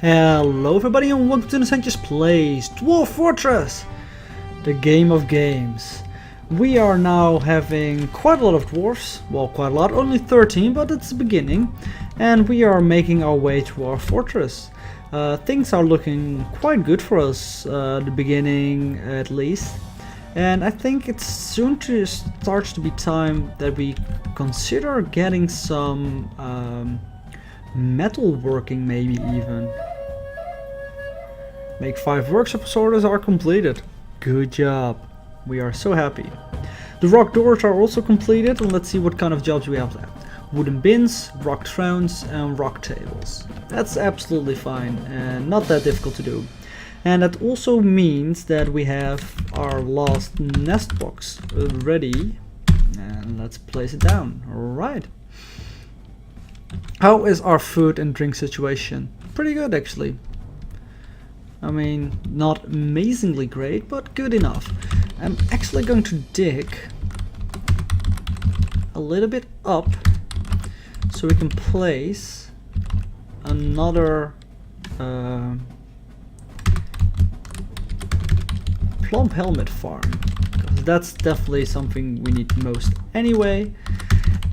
Hello everybody and welcome to the Sanchez Plays Dwarf Fortress, the game of games. We are now having quite a lot of dwarfs, well quite a lot, only 13, but it's the beginning, and we are making our way to our fortress. Things are looking quite good for us, the beginning at least, and I think it's soon to starts to be time that we consider getting some metal working, maybe even. Make 5 workshop orders are completed. Good job. We are so happy. The rock doors are also completed, and let's see what kind of jobs we have left. Wooden bins, rock thrones and rock tables. That's absolutely fine and not that difficult to do. And that also means that we have our last nest box ready. And let's place it down. Alright. How is our food and drink situation? Pretty good actually. I mean, not amazingly great, but good enough. I'm actually going to dig a little bit up so we can place another plump helmet farm, because that's definitely something we need most anyway.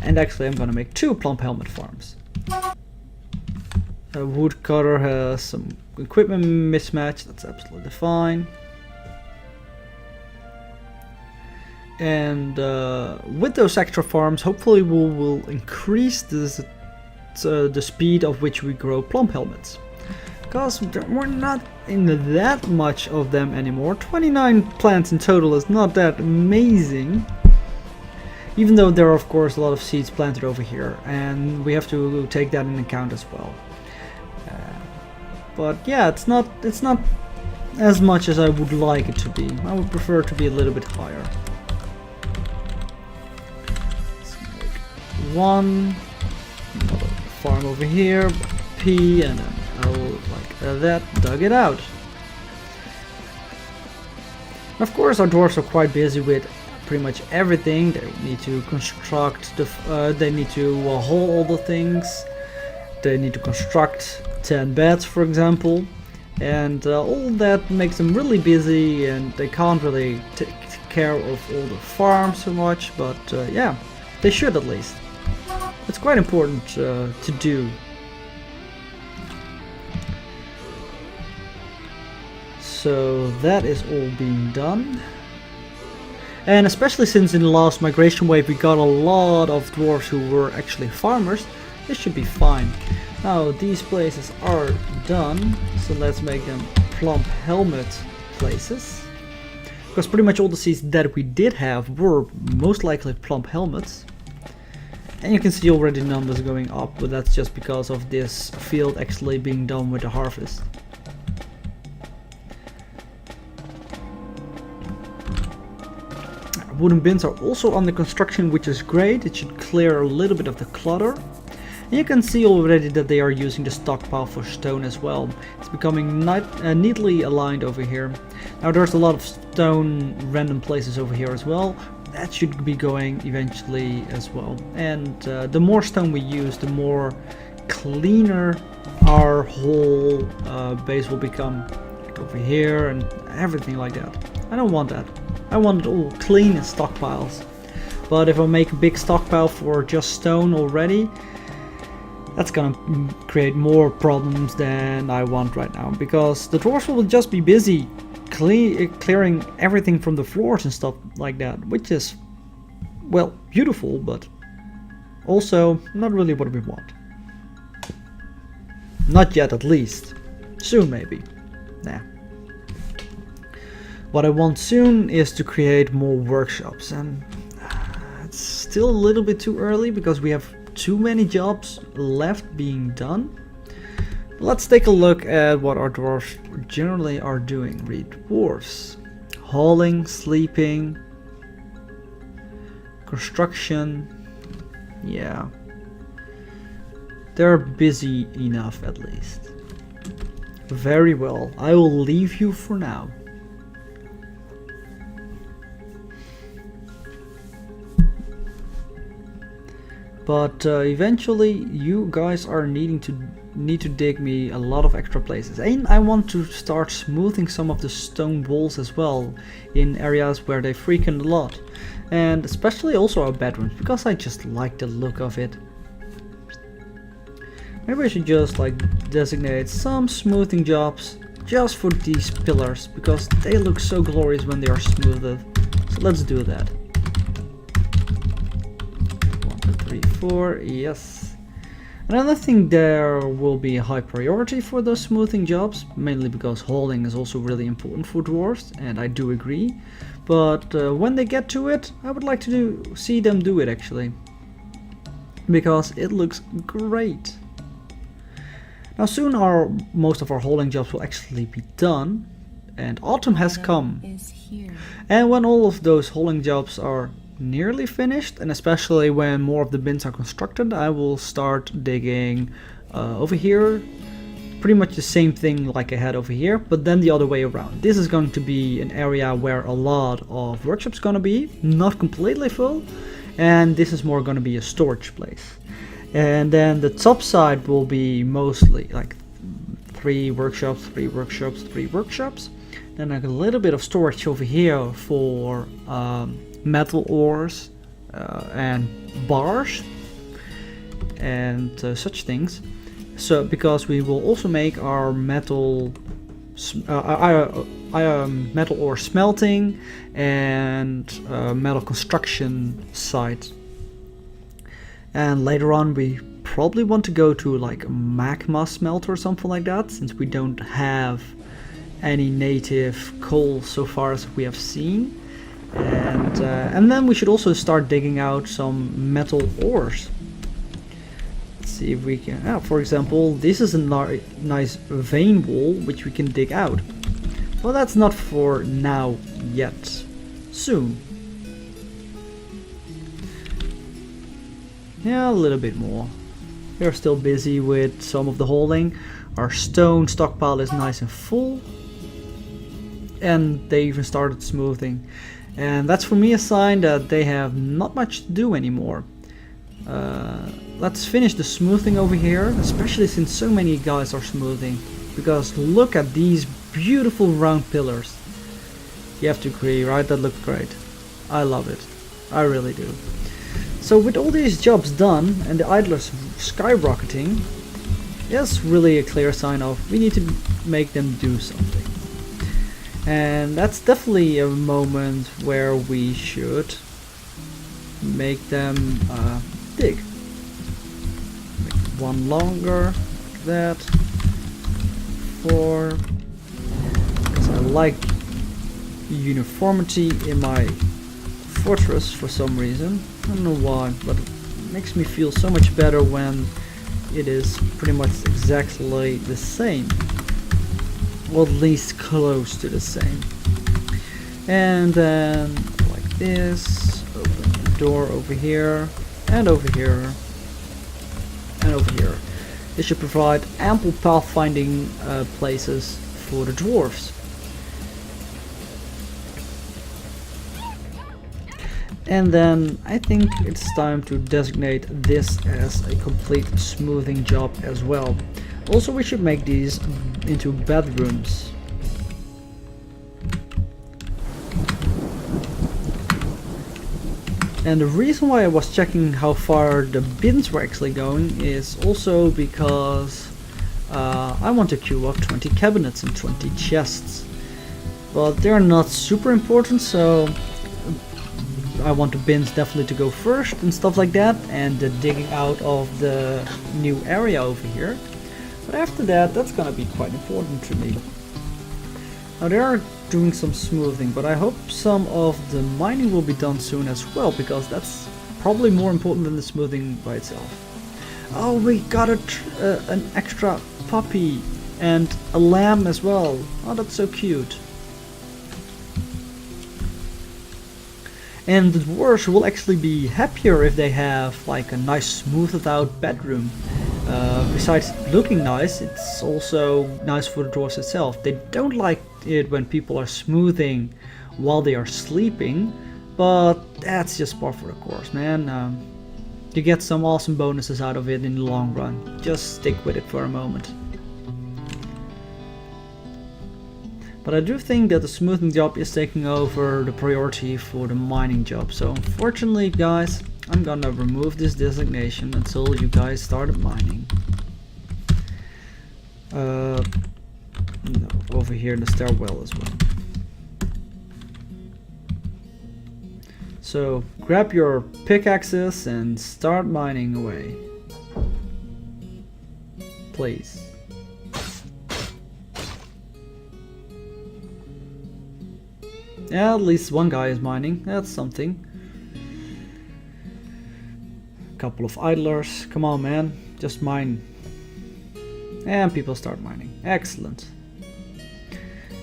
And actually I'm gonna make 2 plump helmet farms. A woodcutter has some equipment mismatch, that's absolutely fine. And with those extra farms, hopefully we'll increase the speed of which we grow plump helmets. Because we're not in that much of them anymore. 29 plants in total is not that amazing. Even though there are of course a lot of seeds planted over here, and we have to take that into account as well. But yeah, it's not as much as I would like it to be. I would prefer it to be a little bit higher. Let's make 1 another farm over here, P, and then I'll like that, dug it out. Of course, our dwarves are quite busy with pretty much everything. They need to construct they need to haul all the things. They need to construct 10 beds, for example, and all that makes them really busy, and they can't really take care of all the farms so much, but yeah, they should at least. It's quite important to do. So that is all being done. And especially since in the last migration wave we got a lot of dwarves who were actually farmers, this should be fine. Now these places are done, so let's make them plump helmet places. Because pretty much all the seeds that we did have were most likely plump helmets. And you can see already numbers going up, but that's just because of this field actually being done with the harvest. Wooden bins are also under construction, which is great. It should clear a little bit of the clutter. And you can see already that they are using the stockpile for stone as well. It's becoming neatly aligned over here. Now there's a lot of stone random places over here as well. That should be going eventually as well. And the more stone we use, the more cleaner our whole base will become. Like over here and everything like that. I don't want that. I want it all clean and stockpiles. But if I make a big stockpile for just stone already, that's gonna create more problems than I want right now, because the dwarves will just be busy clearing everything from the floors and stuff like that, which is, well, beautiful, but also not really what we want. Not yet, at least. Soon maybe. Nah. What I want soon is to create more workshops, and it's still a little bit too early because we have too many jobs left being done. Let's take a look at what our dwarves generally are doing. Read dwarfs. Hauling, sleeping, construction. Yeah. They're busy enough at least. Very well. I will leave you for now. But eventually you guys are need to dig me a lot of extra places, and I want to start smoothing some of the stone walls as well in areas where they freaking a lot, and especially also our bedrooms, because I just like the look of it. Maybe I should just like designate some smoothing jobs just for these pillars, because they look so glorious when they are smoothed. So let's do that. 1, 2, 3, 4, yes. And I think there will be a high priority for those smoothing jobs, mainly because hauling is also really important for dwarves, and I do agree. But when they get to it, I would like to see them do it actually, because it looks great. Now soon most of our hauling jobs will actually be done, and autumn has come. And when all of those hauling jobs are nearly finished, and especially when more of the bins are constructed, I will start digging over here. Pretty much the same thing like I had over here, but then the other way around. This is going to be an area where a lot of workshops gonna be, not completely full, and this is more gonna be a storage place. And then the top side will be mostly like 3 workshops, 3 workshops, 3 workshops. Then like a little bit of storage over here for metal ores and bars and such things. So because we will also make our metal metal ore smelting and metal construction site. And later on we probably want to go to like a magma smelter or something like that, since we don't have any native coal so far as we have seen. And then we should also start digging out some metal ores. Let's see if we can, for example, this is a nice vein wall which we can dig out. Well, that's not for now yet. Soon. Yeah, a little bit more. We're still busy with some of the hauling. Our stone stockpile is nice and full. And they even started smoothing. And that's for me a sign that they have not much to do anymore. Let's finish the smoothing over here, especially since so many guys are smoothing. Because look at these beautiful round pillars. You have to agree, right? That looks great. I love it. I really do. So with all these jobs done and the idlers skyrocketing, it's really a clear sign of we need to make them do something. And that's definitely a moment where we should make them dig. Make one longer, like that. 4. Because I like uniformity in my fortress for some reason. I don't know why, but it makes me feel so much better when it is pretty much exactly the same. Or at least close to the same. And then like this, open the door over here, and over here, and over here. This should provide ample pathfinding places for the dwarves. And then I think it's time to designate this as a complete smoothing job as well. Also, we should make these into bedrooms. And the reason why I was checking how far the bins were actually going is also because I want to queue up 20 cabinets and 20 chests. But they're not super important, so I want the bins definitely to go first and stuff like that, and the digging out of the new area over here. But after that, that's gonna be quite important to me. Now they are doing some smoothing, but I hope some of the mining will be done soon as well, because that's probably more important than the smoothing by itself. Oh, we got an extra puppy and a lamb as well. Oh, that's so cute. And the dwarves will actually be happier if they have like a nice smoothed out bedroom. Besides looking nice, it's also nice for the dwarves itself. They don't like it when people are smoothing while they are sleeping, but that's just par for the course, man. You get some awesome bonuses out of it in the long run. Just stick with it for a moment. But I do think that the smoothing job is taking over the priority for the mining job. So unfortunately, guys, I'm gonna remove this designation until you guys started mining. No, over here in the stairwell as well. So grab your pickaxes and start mining away. Please. Yeah, at least one guy is mining. That's something. A couple of idlers. Come on, man. Just mine. And people start mining. Excellent.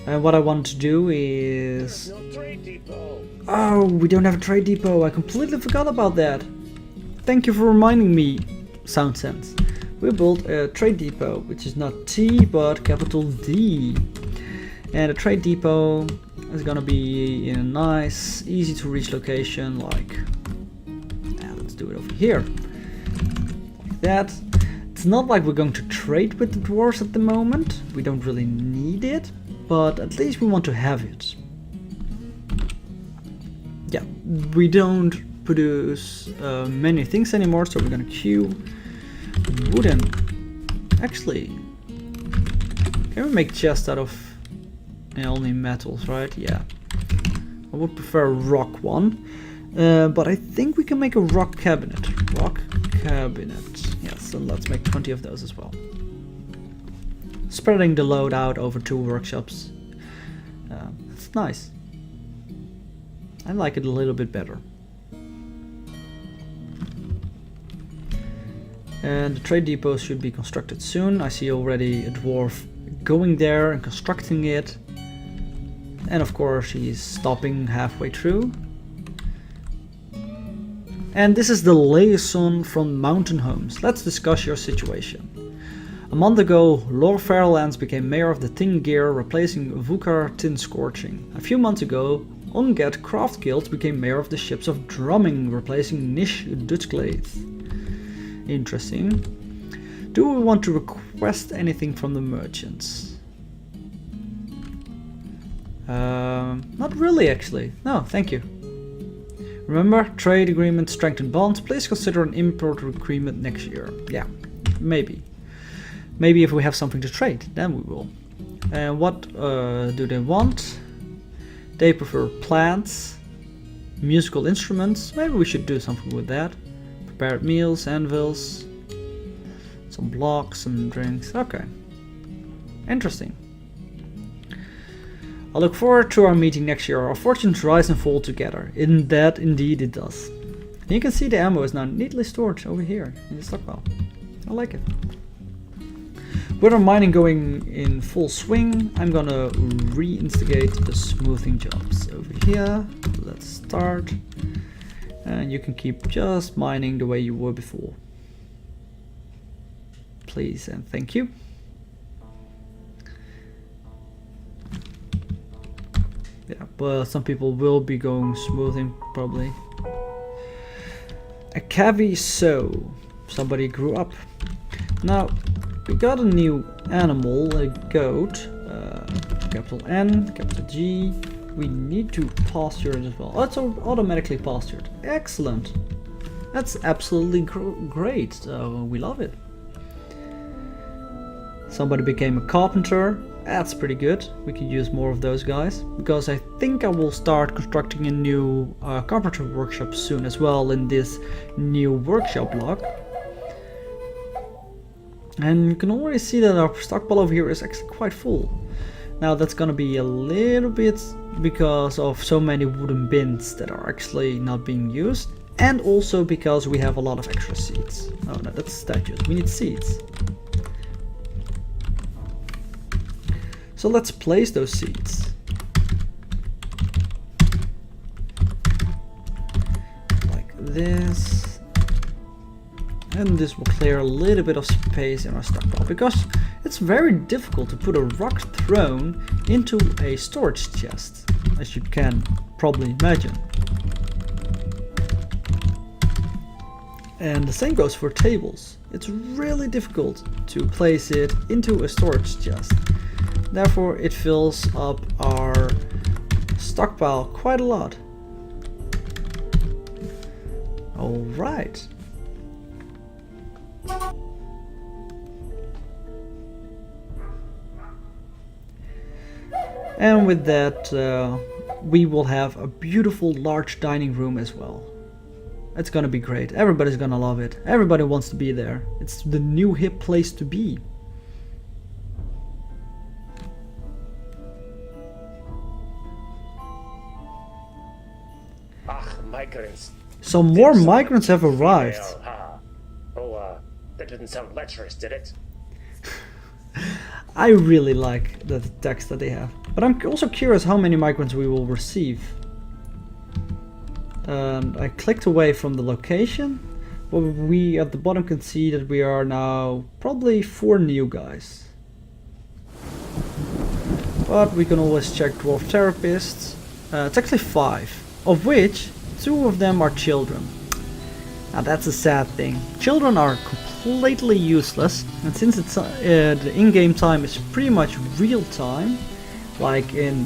And what I want to do is... Oh, we don't have a trade depot. I completely forgot about that. Thank you for reminding me, Sound Sense. We built a trade depot, which is not T, but capital D. And a trade depot is gonna be in a nice, easy to reach location, like... let's do it over here. Like that. It's not like we're going to trade with the dwarves at the moment. We don't really need it, but at least we want to have it. Yeah, we don't produce many things anymore, so we're gonna queue wooden. Actually, can we make chests out of only metals, right? Yeah. I would prefer a rock one, but I think we can make a rock cabinet. Rock cabinet. Yes, so let's make 20 of those as well. Spreading the load out over 2 workshops. It's nice. I like it a little bit better. And the trade depot should be constructed soon. I see already a dwarf going there and constructing it. And of course he's stopping halfway through. And this is the liaison from Mountain Homes. Let's discuss your situation. A month ago, Lord Fairlands became mayor of the Tin Gear, replacing Vukar Tin Scorching. A few months ago, Onget Craft Guild became mayor of the Ships of Drumming, replacing Nish Dutchglade. Interesting. Do we want to request anything from the merchants? Not really, actually. No, thank you. Remember, trade agreement strengthen bonds. Please consider an import agreement next year. Yeah, maybe. Maybe if we have something to trade, then we will. And what do they want? They prefer plants, musical instruments. Maybe we should do something with that. Prepared meals, anvils, some blocks, some drinks. Okay. Interesting. I look forward to our meeting next year. Our fortunes rise and fall together. In that, indeed, it does. And you can see the ammo is now neatly stored over here in the stockpile. I like it. With our mining going in full swing, I'm gonna reinstigate the smoothing jobs over here. Let's start. And you can keep just mining the way you were before. Please and thank you. Yeah, but some people will be going smoothing probably. A cavi so somebody grew up. Now we got a new animal, a goat. Capital N, capital G. We need to pasture it as well. Oh, it's automatically pastured. Excellent. That's absolutely great. We love it. Somebody became a carpenter. That's pretty good. We can use more of those guys, because I think I will start constructing a new carpenter workshop soon as well in this new workshop block. And you can already see that our stockpile over here is actually quite full. Now that's gonna be a little bit because of so many wooden bins that are actually not being used, and also because we have a lot of extra seeds. Oh no, that's statues. We need seeds. So let's place those seeds. Like this. And this will clear a little bit of space in our stockpile, because it's very difficult to put a rock throne into a storage chest, as you can probably imagine. And the same goes for tables. It's really difficult to place it into a storage chest. Therefore it fills up our stockpile quite a lot. Alright. And with that we will have a beautiful large dining room as well. It's gonna be great. Everybody's gonna love it. Everybody wants to be there. It's the new hip place to be. Migrants. Some more migrants have arrived. Oh, that didn't sound lecherous, did it? I really like the text that they have. But I'm also curious how many migrants we will receive. And I clicked away from the location, but we at the bottom can see that we are now probably 4 new guys. But we can always check dwarf therapists. It's actually 5, of which 2 of them are children. Now that's a sad thing. Children are completely useless, and since it's the in-game time is pretty much real time, like in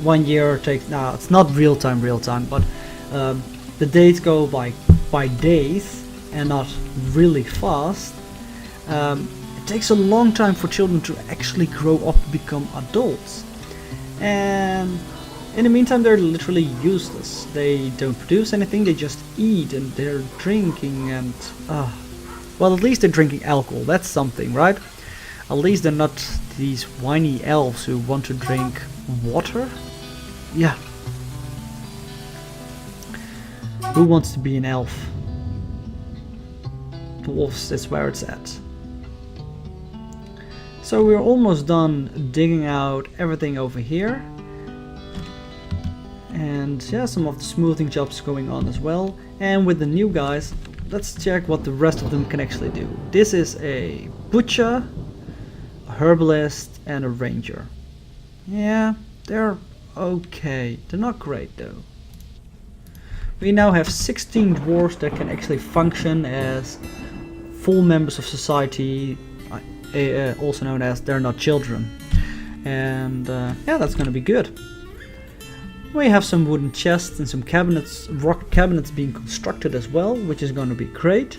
1 year takes, now it's not real time, but the days go by days and not really fast. It takes a long time for children to actually grow up and become adults, and in the meantime they're literally useless. They don't produce anything, they just eat and they're drinking and well, at least they're drinking alcohol, that's something, right? At least they're not these whiny elves who want to drink water. Yeah. Who wants to be an elf? Dwarfs is where it's at. So we're almost done digging out everything over here. And yeah, some of the smoothing jobs going on as well. And with the new guys, let's check what the rest of them can actually do. This is a butcher, a herbalist, and a ranger. Yeah, they're okay. They're not great though. We now have 16 dwarves that can actually function as full members of society, also known as they're not children. And yeah, that's gonna be good. We have some wooden chests and some cabinets, rock cabinets being constructed as well, which is going to be great.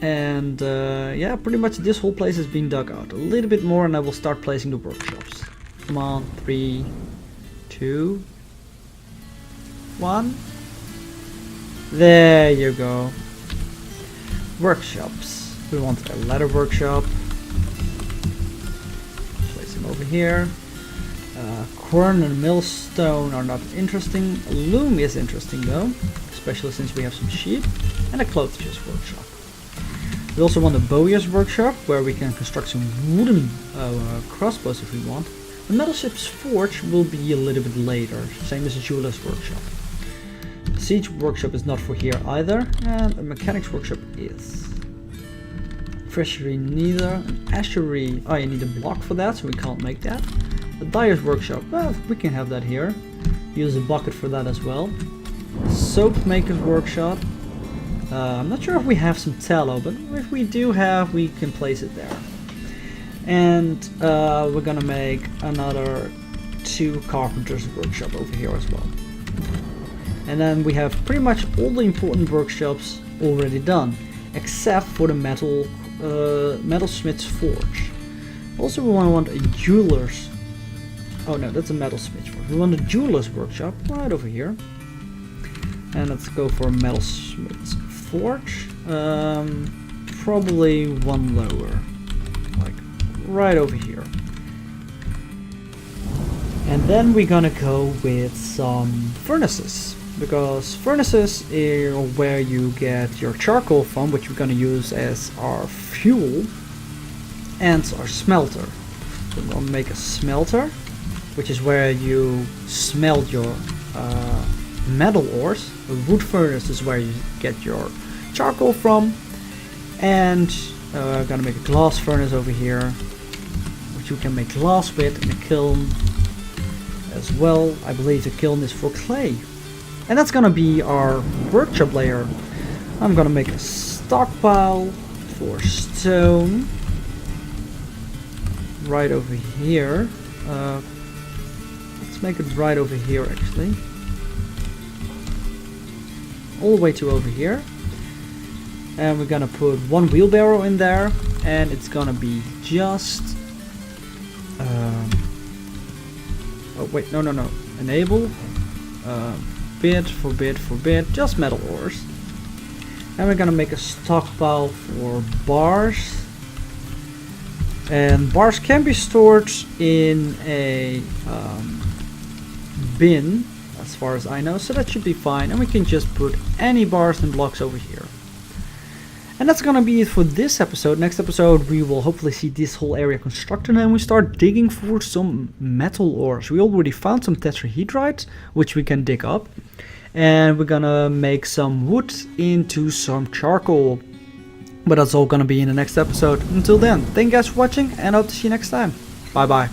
And yeah, pretty much this whole place has been dug out. A little bit more and I will start placing the workshops. Come on, 3, 2, 1. There you go. Workshops. We want a leather workshop. Place them over here. Quern and millstone are not interesting. Loom is interesting though, especially since we have some sheep. And a clothes's workshop. We also want a bowyer's workshop where we can construct some wooden crossbows if we want. The metalship's forge will be a little bit later, same as the jeweler's workshop. The siege workshop is not for here either, and a mechanic's workshop is. Fishery neither. An ashery, oh, you need a block for that, so we can't make that. The dyer's workshop, well, we can have that here. Use a bucket for that as well. Soap maker's workshop. I'm not sure if we have some tallow, but if we do have, we can place it there. And we're gonna make another 2 carpenter's workshop over here as well. And then we have pretty much all the important workshops already done, except for the metalsmith's forge. Also, we want a jeweler's. Oh no, that's a metalsmith's forge. We want a jeweler's workshop right over here. And let's go for a metalsmith's forge. Probably one lower, like right over here. And then we're gonna go with some furnaces, because furnaces are where you get your charcoal from, which we're gonna use as our fuel, and our smelter. So we're gonna make a smelter, which is where you smelt your metal ores. A wood furnace is where you get your charcoal from, and I'm gonna make a glass furnace over here, which you can make glass with, and a kiln as well. I believe the kiln is for clay. And that's gonna be our workshop layer. I'm gonna make a stockpile for stone right over here. Let's make it right over here actually. All the way to over here. And we're gonna put one wheelbarrow in there, and it's gonna be just oh wait, no, enable bit for bit, just metal ores. And we're gonna make a stockpile for bars, and bars can be stored in a bin as far as I know, so that should be fine, and we can just put any bars and blocks over here. And that's gonna be it for this episode. Next episode we will hopefully see this whole area constructed and we start digging for some metal ores. We already found some tetrahedrite, which we can dig up. And we're gonna make some wood into some charcoal. But that's all gonna be in the next episode. Until then, thank you guys for watching and I hope to see you next time. Bye bye.